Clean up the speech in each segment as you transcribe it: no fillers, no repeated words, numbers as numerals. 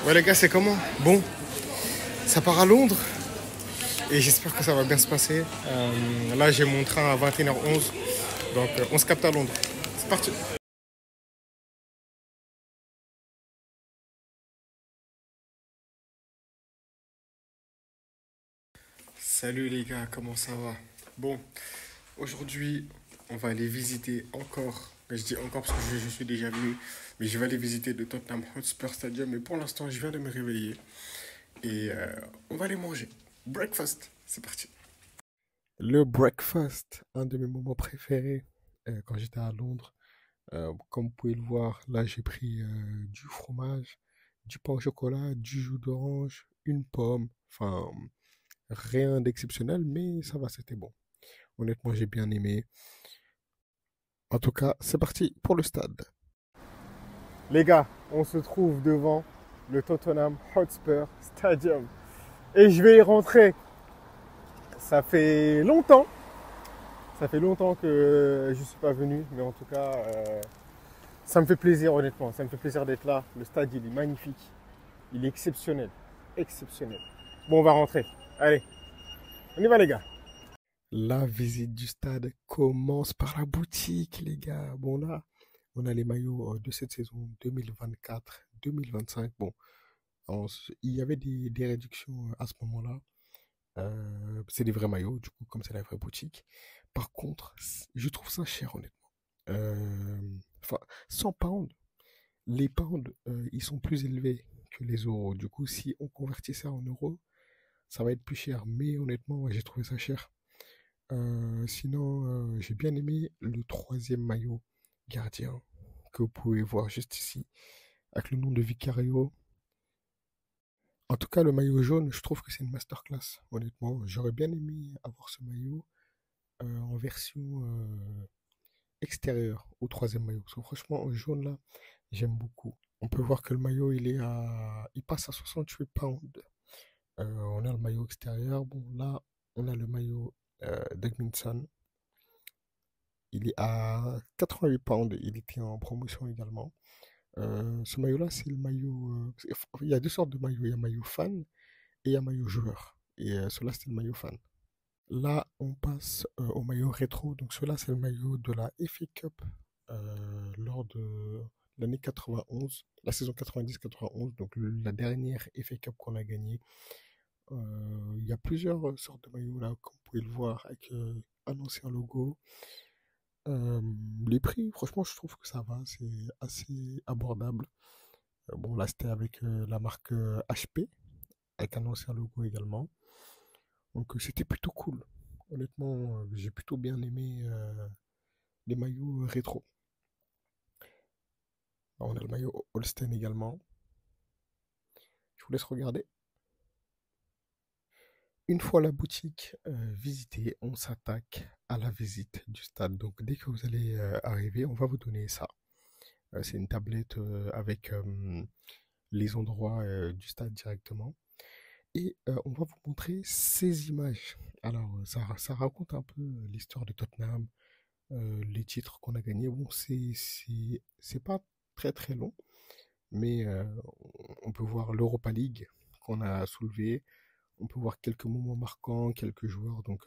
Ouais les gars, c'est comment? Bon, ça part à Londres et j'espère que ça va bien se passer. Là, j'ai mon train à 21h11, donc on se capte à Londres. C'est parti. Salut les gars, comment ça va? Bon, aujourd'hui, on va aller visiter encore. Je dis encore parce que je suis déjà venu, mais je vais aller visiter le Tottenham Hotspur Stadium. Mais pour l'instant, je viens de me réveiller et on va aller manger. Breakfast, c'est parti. Le breakfast, un de mes moments préférés quand j'étais à Londres. Comme vous pouvez le voir, là j'ai pris du fromage, du pain au chocolat, du jus d'orange, une pomme. Enfin, rien d'exceptionnel, mais ça va, c'était bon. Honnêtement, j'ai bien aimé. En tout cas, c'est parti pour le stade. Les gars, on se trouve devant le Tottenham Hotspur Stadium. Et je vais y rentrer. Ça fait longtemps. Ça fait longtemps que je ne suis pas venu, mais en tout cas, ça me fait plaisir, honnêtement. Ça me fait plaisir d'être là. Le stade, il est magnifique. Il est exceptionnel. Exceptionnel. Bon, on va rentrer. Allez, on y va, les gars. La visite du stade commence par la boutique, les gars. Bon, là, on a les maillots de cette saison 2024-2025. Bon, il y avait des réductions à ce moment-là. C'est des vrais maillots, du coup, comme c'est la vraie boutique. Par contre, je trouve ça cher, honnêtement. Enfin, 100 pounds. Les pounds, ils sont plus élevés que les euros. Du coup, si on convertit ça en euros, ça va être plus cher. Mais honnêtement, ouais, j'ai trouvé ça cher. Sinon, j'ai bien aimé le troisième maillot gardien que vous pouvez voir juste ici, avec le nom de Vicario. En tout cas, le maillot jaune, je trouve que c'est une masterclass, honnêtement. J'aurais bien aimé avoir ce maillot en version extérieure au troisième maillot. Parce que franchement, en jaune là, j'aime beaucoup. On peut voir que le maillot, il passe à 68 pounds. On a le maillot extérieur. Bon, là, on a le maillot d'Edmundson. Il est à 88 pounds. Il était en promotion également. Ce maillot-là, c'est le maillot. Il y a deux sortes de maillots. Il y a maillot fan et il y a maillot joueur. Et celui-là, c'était le maillot fan. Là, on passe au maillot rétro. Donc, celui-là, c'est le maillot de la FA Cup lors de l'année 91, la saison 90-91. Donc, la dernière FA Cup qu'on a gagnée. Il y a plusieurs sortes de maillots là, comme vous pouvez le voir, avec un ancien logo. Euh, les prix, franchement, je trouve que ça va, c'est assez abordable. Bon, là, c'était avec la marque HP, avec un ancien logo également. Donc, c'était plutôt cool. Honnêtement, j'ai plutôt bien aimé les maillots rétro. Là, on a le maillot Holstein également. Je vous laisse regarder. Une fois la boutique visitée, on s'attaque à la visite du stade. Donc, dès que vous allez arriver, on va vous donner ça. C'est une tablette avec les endroits du stade directement. Et on va vous montrer ces images. Alors, ça raconte un peu l'histoire de Tottenham, les titres qu'on a gagnés. Bon, c'est pas très très long, mais on peut voir l'Europa League qu'on a soulevé. On peut voir quelques moments marquants, quelques joueurs. Donc,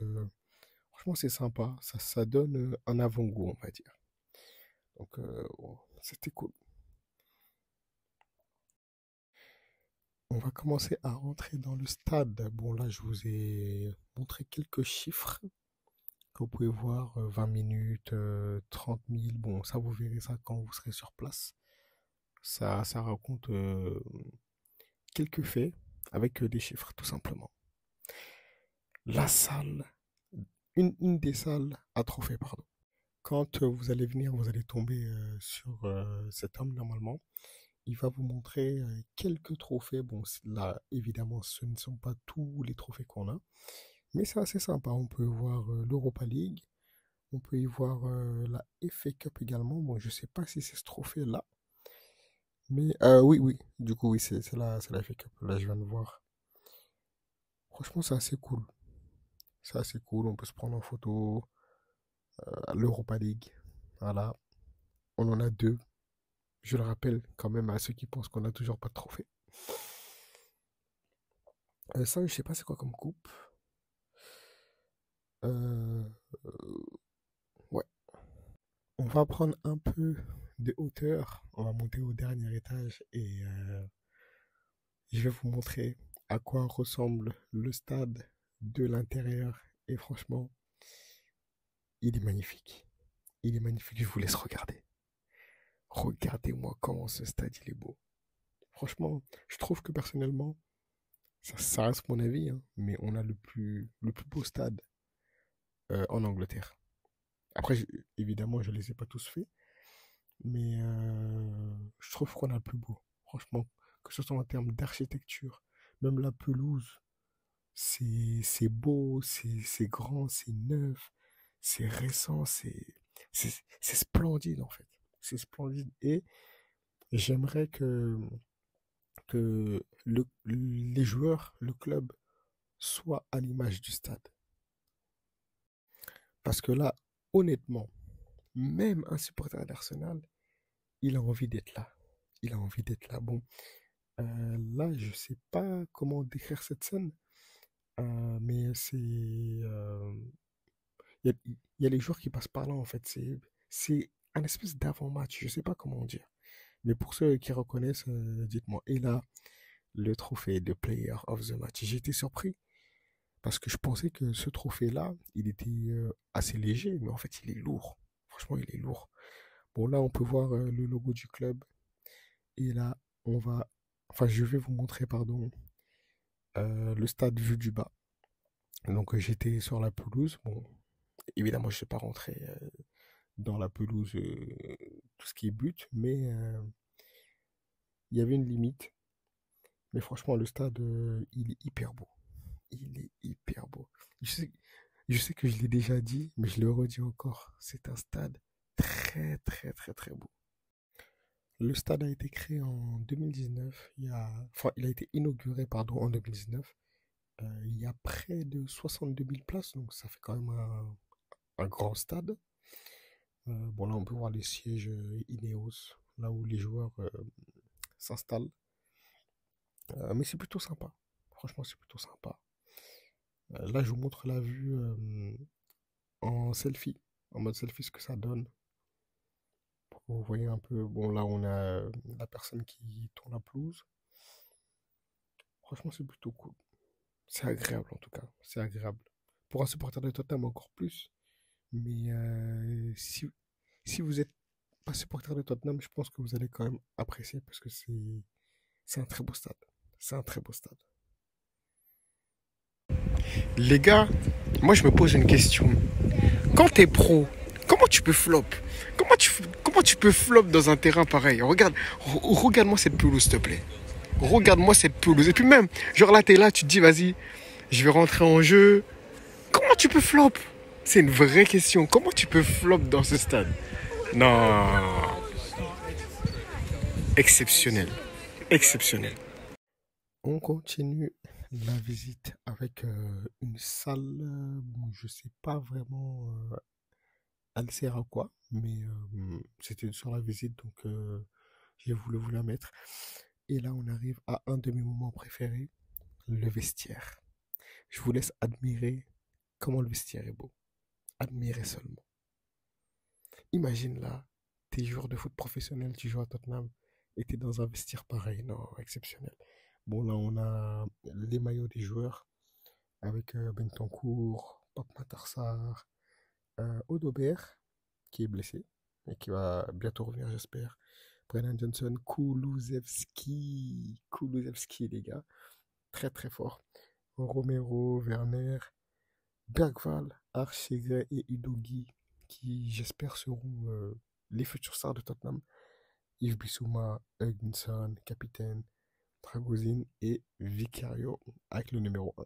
franchement, c'est sympa. Ça donne un avant-goût, on va dire. Donc, bon, c'était cool. On va commencer à rentrer dans le stade. Bon, là, je vous ai montré quelques chiffres que vous pouvez voir. 20 minutes, 30 000. Bon, ça, vous verrez ça quand vous serez sur place. Ça raconte quelques faits avec des chiffres, tout simplement. La salle, une des salles à trophées, pardon. Quand vous allez venir, vous allez tomber sur cet homme normalement. Il va vous montrer quelques trophées. Bon, là, évidemment, ce ne sont pas tous les trophées qu'on a, mais c'est assez sympa. On peut voir l'Europa League, on peut y voir la FA Cup également. Bon, je sais pas si c'est ce trophée-là, mais oui, oui. Du coup, oui, c'est la FA Cup. Là, je viens de voir. Franchement, c'est assez cool. C'est assez cool. On peut se prendre en photo. L'Europa League. Voilà. On en a deux. Je le rappelle quand même à ceux qui pensent qu'on n'a toujours pas de trophée. Ça, je sais pas c'est quoi comme coupe. Euh, ouais. On va prendre un peu de hauteur. On va monter au dernier étage et je vais vous montrer à quoi ressemble le stade de l'intérieur. Et franchement, il est magnifique. Il est magnifique. Je vous laisse regarder. Regardez-moi comment ce stade il est beau. Franchement, je trouve que personnellement, ça reste mon avis, hein, mais on a le plus beau stade en Angleterre. Après, évidemment, je ne les ai pas tous faits, mais je trouve qu'on a le plus beau. Franchement, que ce soit en termes d'architecture, même la pelouse, c'est beau, c'est grand, c'est neuf, c'est récent, c'est splendide en fait. C'est splendide. Et j'aimerais que les joueurs, le club, soient à l'image du stade. Parce que là, honnêtement, même un supporter d'Arsenal, il a envie d'être là. Il a envie d'être là. Bon, là, je sais pas comment décrire cette scène, mais il y a les joueurs qui passent par là, en fait. C'est un espèce d'avant-match. Je sais pas comment dire. Mais pour ceux qui reconnaissent, dites-moi. Et là, le trophée de Player of the Match. J'ai été surpris parce que je pensais que ce trophée-là, il était assez léger, mais en fait, il est lourd. Franchement, il est lourd. Bon, là, on peut voir le logo du club. Et là, on va... Enfin, je vais vous montrer, pardon, le stade vu du bas. Donc, j'étais sur la pelouse. Bon, évidemment, je ne suis pas rentré dans la pelouse, tout ce qui est but, mais il y avait une limite. Mais franchement, le stade, il est hyper beau. Il est hyper beau. Je sais que je l'ai déjà dit, mais je le redis encore. C'est un stade très, très, très, très beau. Le stade a été créé en 2019. Enfin, il a été inauguré, pardon, en 2019. Il y a près de 62 000 places, donc ça fait quand même un grand stade. Bon, là, on peut voir les sièges Ineos, là où les joueurs s'installent. Mais c'est plutôt sympa. Franchement, c'est plutôt sympa. Là, je vous montre la vue en selfie, en mode selfie, ce que ça donne. Vous voyez un peu, bon, là, on a la personne qui tourne la pelouse. Franchement, c'est plutôt cool. C'est agréable, en tout cas. C'est agréable. Pour un supporter de Tottenham, encore plus. Mais si vous êtes pas supporter de Tottenham, je pense que vous allez quand même apprécier parce que c'est un très beau stade. C'est un très beau stade. Les gars, moi je me pose une question. Quand t'es pro, comment tu peux flop? Comment tu peux flop dans un terrain pareil? Regarde-moi cette pelouse, s'il te plaît. Regarde-moi cette pelouse. Et puis même, genre là, t'es là, tu te dis, vas-y, je vais rentrer en jeu. Comment tu peux flop? C'est une vraie question. Comment tu peux flop dans ce stade? Non. Exceptionnel. Exceptionnel. On continue la visite avec une salle. Bon, je sais pas vraiment elle sert à quoi, mais c'était sur la visite, donc j'ai voulu vous la mettre. Et là, on arrive à un de mes moments préférés, le vestiaire. Je vous laisse admirer comment le vestiaire est beau. Admirez seulement. Imagine là, t'es joueur de foot professionnel, tu joues à Tottenham et t'es dans un vestiaire pareil. Non, exceptionnel. Bon, là, on a les maillots des joueurs avec Bentancur, Pape Matar Sarr, Odobert qui est blessé et qui va bientôt revenir, j'espère. Brennan Johnson, Kulusevski, les gars, très très fort. Romero, Werner, Bergval, Archegre et Udogi, qui j'espère seront les futurs stars de Tottenham. Yves Bissouma, Hugginson, capitaine, Dragozin et Vicario avec le numéro 1.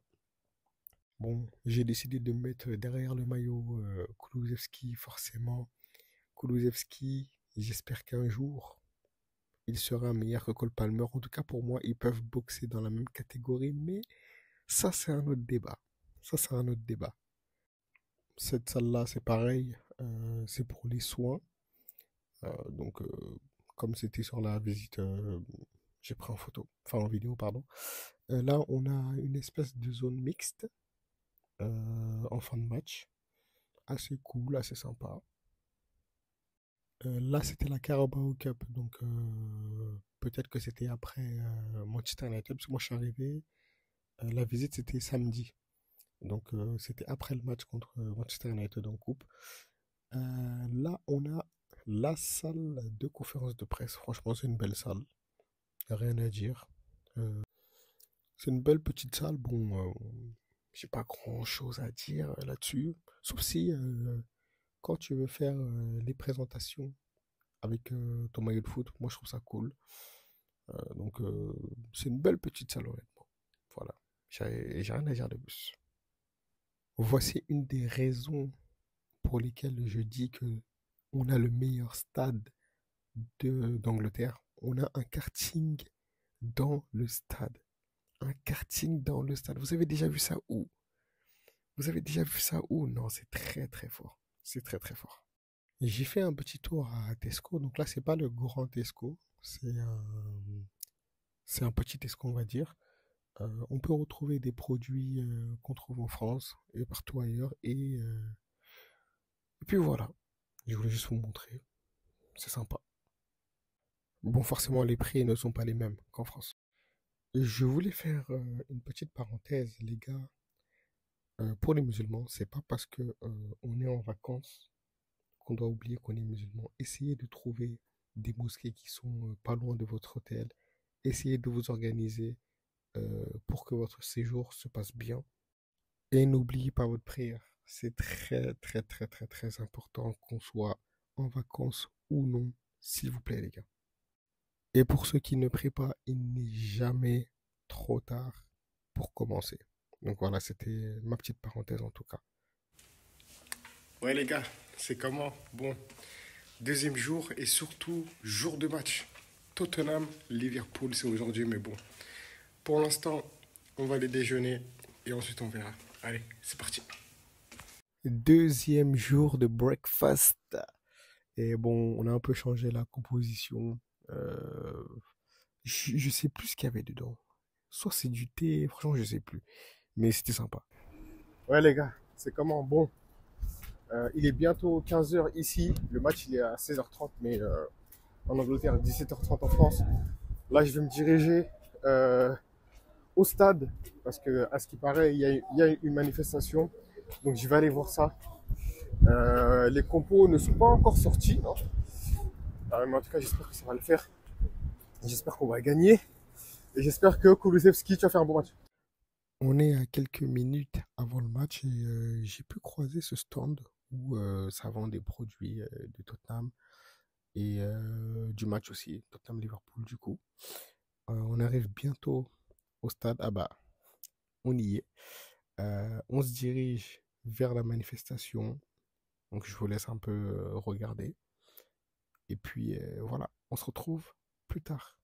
Bon, j'ai décidé de mettre derrière le maillot Kulusevski, forcément. Kulusevski, j'espère qu'un jour, il sera meilleur que Cole Palmer. En tout cas, pour moi, ils peuvent boxer dans la même catégorie, mais ça, c'est un autre débat. Ça, c'est un autre débat. Cette salle-là, c'est pareil, c'est pour les soins. Donc, comme c'était sur la visite, j'ai pris en photo, enfin en vidéo, pardon. Là, on a une espèce de zone mixte en fin de match. Assez cool, assez sympa. Là, c'était la Carabao Cup, donc peut-être que c'était après Manchester United, parce que moi je suis arrivé, la visite c'était samedi, donc c'était après le match contre Manchester United en coupe. Là, on a la salle de conférence de presse. Franchement, c'est une belle salle, rien à dire. Euh, c'est une belle petite salle. Bon, j'ai pas grand-chose à dire là-dessus, sauf si quand tu veux faire les présentations avec ton maillot de foot, moi je trouve ça cool. Donc c'est une belle petite salle honnêtement. Voilà, j'ai rien à dire de plus. Voici une des raisons pour lesquelles je dis que on a le meilleur stade d'Angleterre. On a un karting dans le stade. Un karting dans le stade. Vous avez déjà vu ça où? Vous avez déjà vu ça où? Non, c'est très très fort. C'est très très fort. J'ai fait un petit tour à Tesco. Donc là, c'est pas le grand Tesco. C'est un petit Tesco, on va dire. On peut retrouver des produits qu'on trouve en France et partout ailleurs. Et puis voilà. Je voulais juste vous montrer. C'est sympa. Bon, forcément, les prix ne sont pas les mêmes qu'en France. Je voulais faire une petite parenthèse, les gars. Pour les musulmans, c'est pas parce que on est en vacances qu'on doit oublier qu'on est musulman. Essayez de trouver des mosquées qui sont pas loin de votre hôtel. Essayez de vous organiser pour que votre séjour se passe bien. Et n'oubliez pas votre prière. C'est très très très très très important qu'on soit en vacances ou non, s'il vous plaît les gars. Et pour ceux qui ne prient pas, il n'est jamais trop tard pour commencer. Donc voilà, c'était ma petite parenthèse en tout cas. Ouais les gars, c'est comment? Bon, deuxième jour et surtout jour de match. Tottenham, Liverpool, c'est aujourd'hui, mais bon. Pour l'instant, on va aller déjeuner et ensuite on verra. Allez, c'est parti. Deuxième jour de breakfast. Et bon, on a un peu changé la composition. Euh, je sais plus ce qu'il y avait dedans. Soit c'est du thé, franchement, je sais plus. Mais c'était sympa. Ouais, les gars, c'est comment? Bon, il est bientôt 15h ici. Le match, il est à 16h30, mais en Angleterre, 17h30 en France. Là, je vais me diriger au stade parce que, à ce qui paraît, il y a une manifestation. Donc, je vais aller voir ça. Les compos ne sont pas encore sortis, non? Mais en tout cas, j'espère que ça va le faire. J'espère qu'on va gagner. Et j'espère que Kulusevski, tu vas faire un bon match. On est à quelques minutes avant le match et j'ai pu croiser ce stand où ça vend des produits de Tottenham et du match aussi, Tottenham-Liverpool du coup. On arrive bientôt au stade. Ah bah, on y est. On se dirige vers la manifestation. Donc je vous laisse un peu regarder. Et puis voilà, on se retrouve plus tard.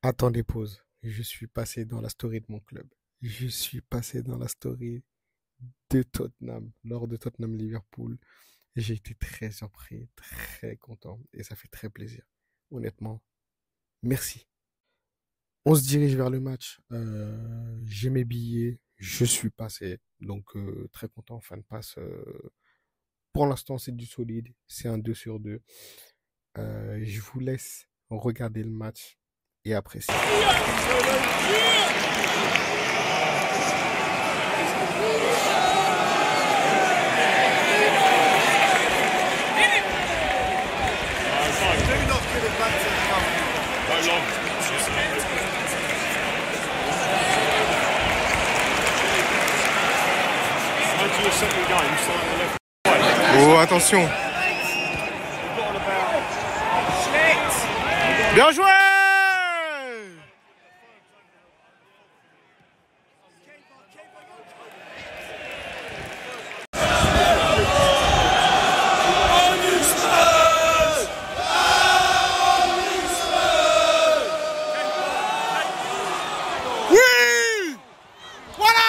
Attendez, pause. Je suis passé dans la story de mon club. Je suis passé dans la story de Tottenham lors de Tottenham-Liverpool. Et j'ai été très surpris, très content. Et ça fait très plaisir. Honnêtement, merci. On se dirige vers le match. J'ai mes billets. Je suis passé. Donc, très content. Fin de passe. Pour l'instant, c'est du solide. C'est un 2 sur 2. Je vous laisse regarder le match et apprécier. Oh, attention. Bien joué! Oui! Voilà!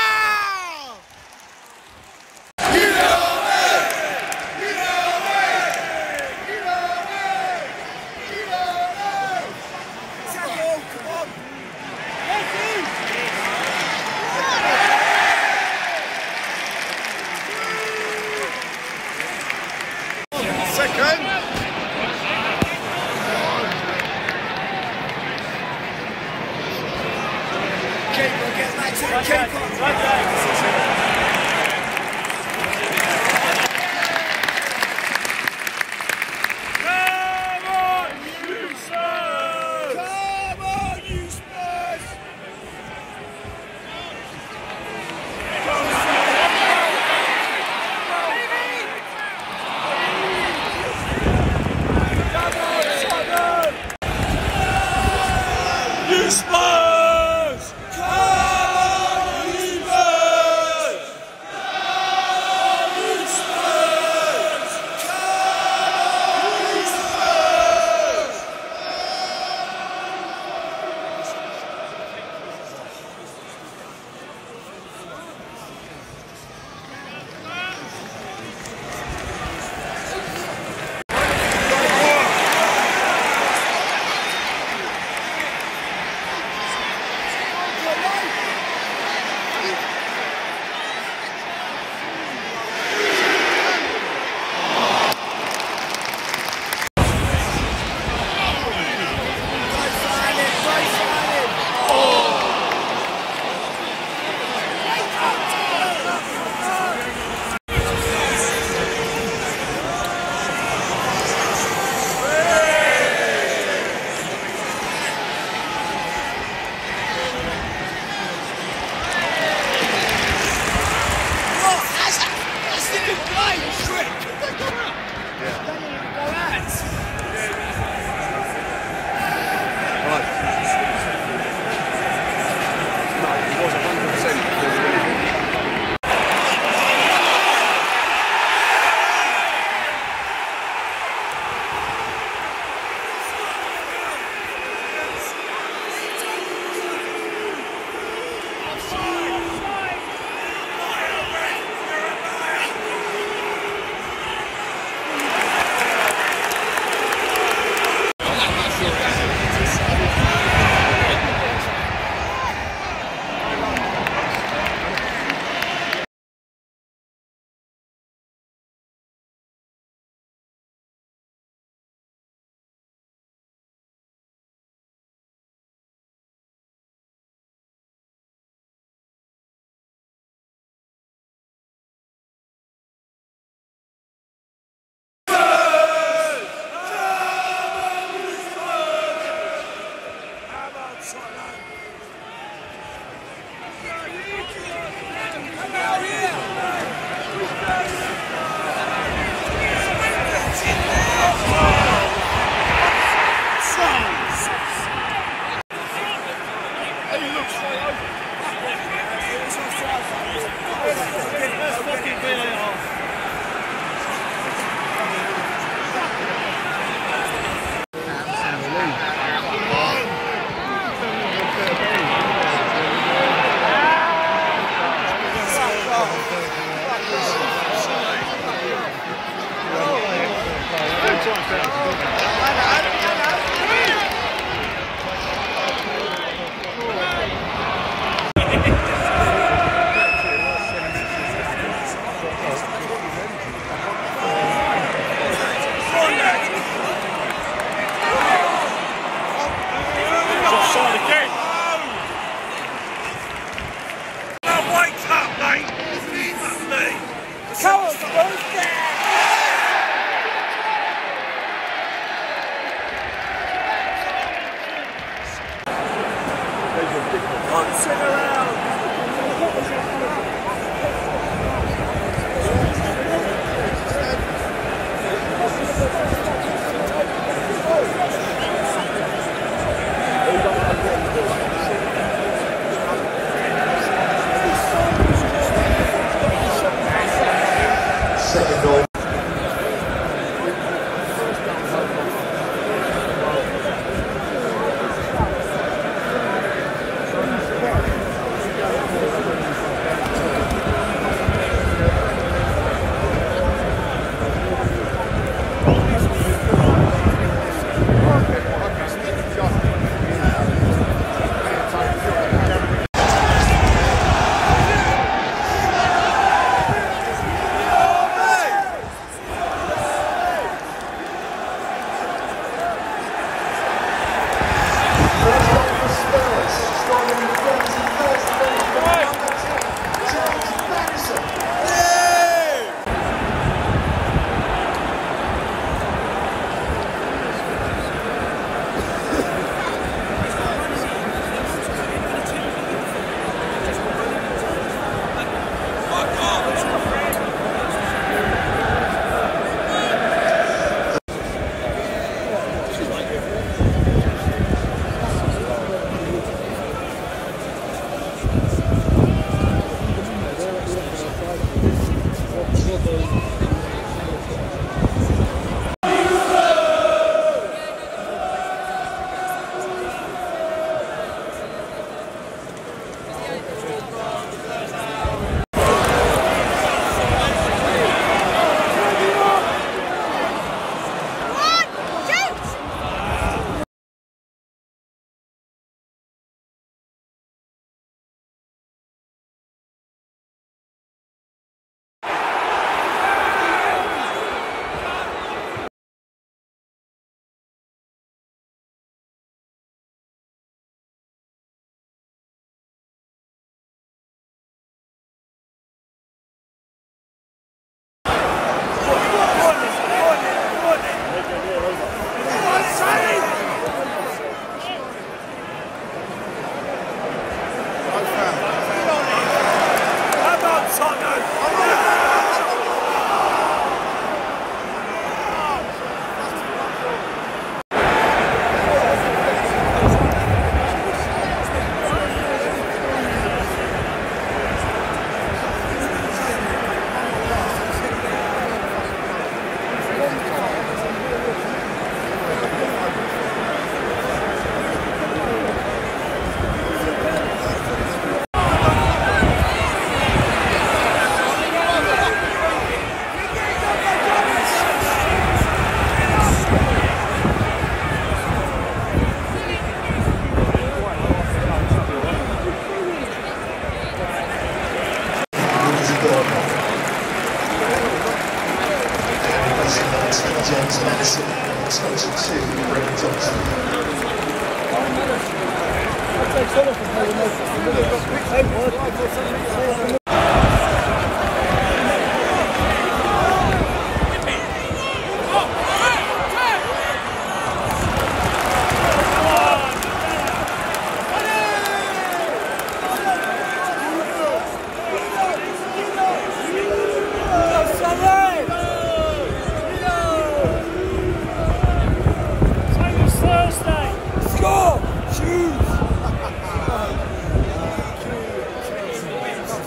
James Madison, 22, Brendan Johnson.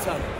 Son.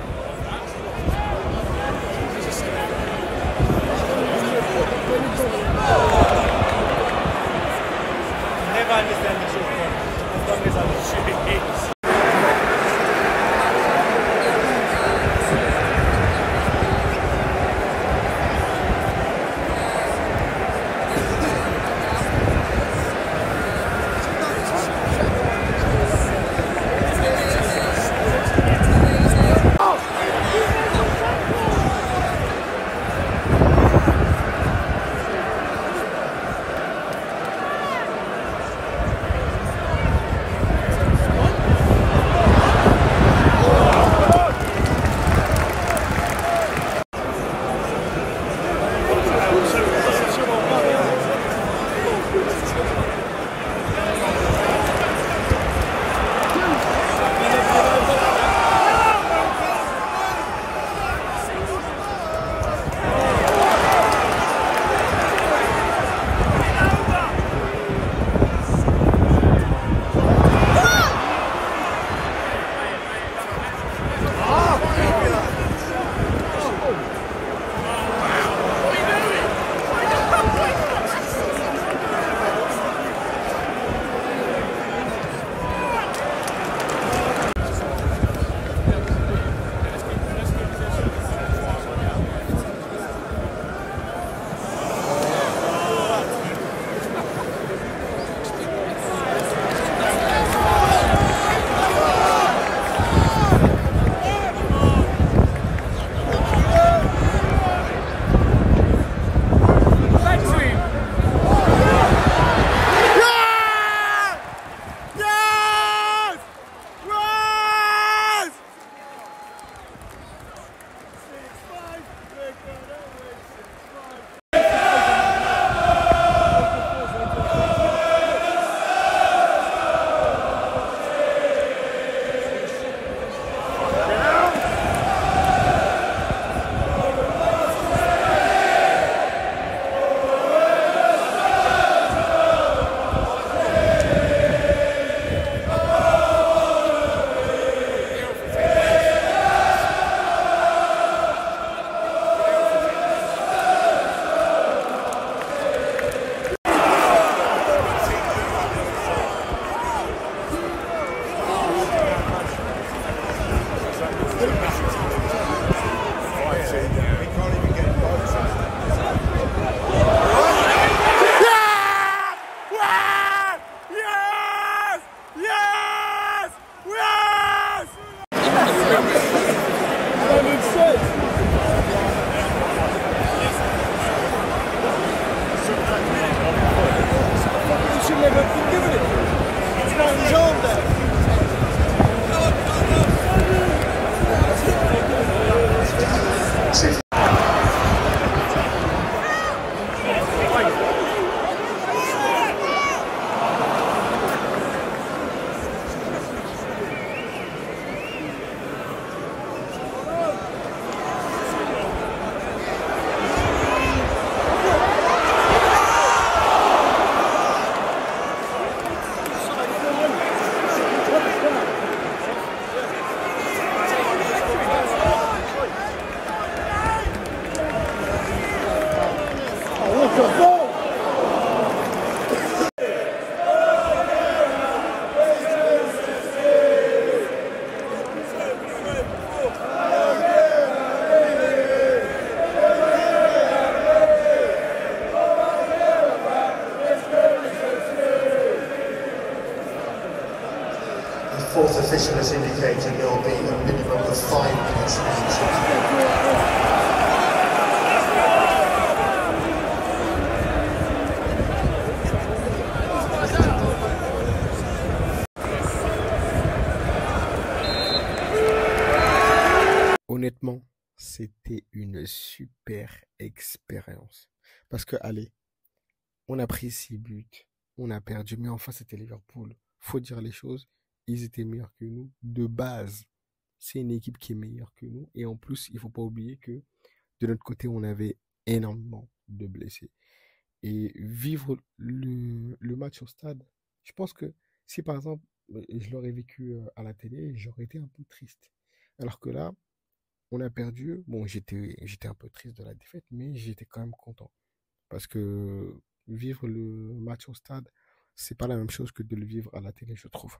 City. The fourth official has indicated there will be a minimum of 5 minutes now. Honnêtement, c'était une super expérience. Parce que, allez, on a pris 6 buts, on a perdu, mais enfin, c'était Liverpool. Faut dire les choses, ils étaient meilleurs que nous. De base, c'est une équipe qui est meilleure que nous. Et en plus, il faut pas oublier que de notre côté, on avait énormément de blessés. Et vivre le match au stade, je pense que si par exemple, je l'aurais vécu à la télé, j'aurais été un peu triste. Alors que là, on a perdu. Bon, j'étais un peu triste de la défaite, mais j'étais quand même content. Parce que vivre le match au stade, c'est pas la même chose que de le vivre à la télé, je trouve.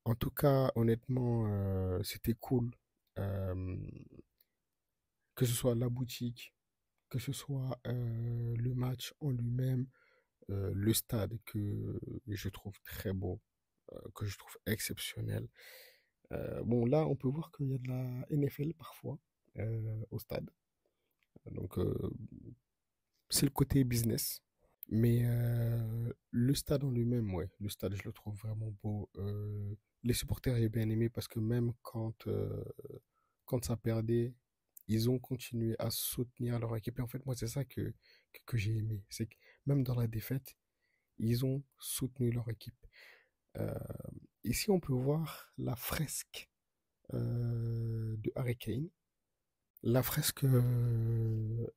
En tout cas, honnêtement, c'était cool. Euh, que ce soit la boutique, que ce soit le match en lui-même, le stade que je trouve très beau, que je trouve exceptionnel. Bon, là, on peut voir qu'il y a de la NFL parfois au stade. Donc, c'est le côté business. Mais le stade en lui-même, ouais, le stade, je le trouve vraiment beau. Les supporters, j'ai bien aimé parce que même quand ça perdait, ils ont continué à soutenir leur équipe. Et en fait, moi, c'est ça que j'ai aimé. C'est que même dans la défaite, ils ont soutenu leur équipe. Euh, Ici, on peut voir la fresque de Harry Kane. La fresque, elle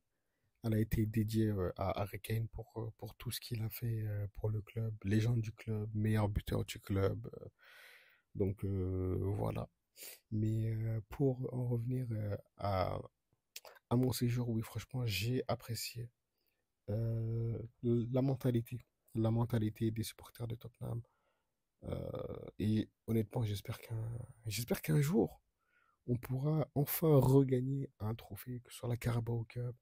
a été dédiée à Harry Kane pour tout ce qu'il a fait pour le club, légende du club, meilleur buteur du club. Donc voilà. Mais pour en revenir à mon séjour, oui, franchement, j'ai apprécié la mentalité. La mentalité des supporters de Tottenham. Et honnêtement, j'espère qu'un jour, on pourra enfin regagner un trophée, que ce soit la Carabao Cup,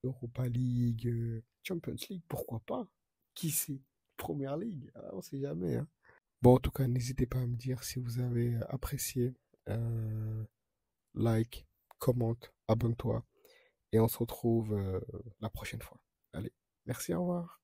Europa League, Champions League, pourquoi pas? Qui sait? Première League, ah, on sait jamais, hein. Bon, en tout cas, n'hésitez pas à me dire si vous avez apprécié. Euh, like, commente, abonne-toi. Et on se retrouve la prochaine fois. Allez, merci, au revoir.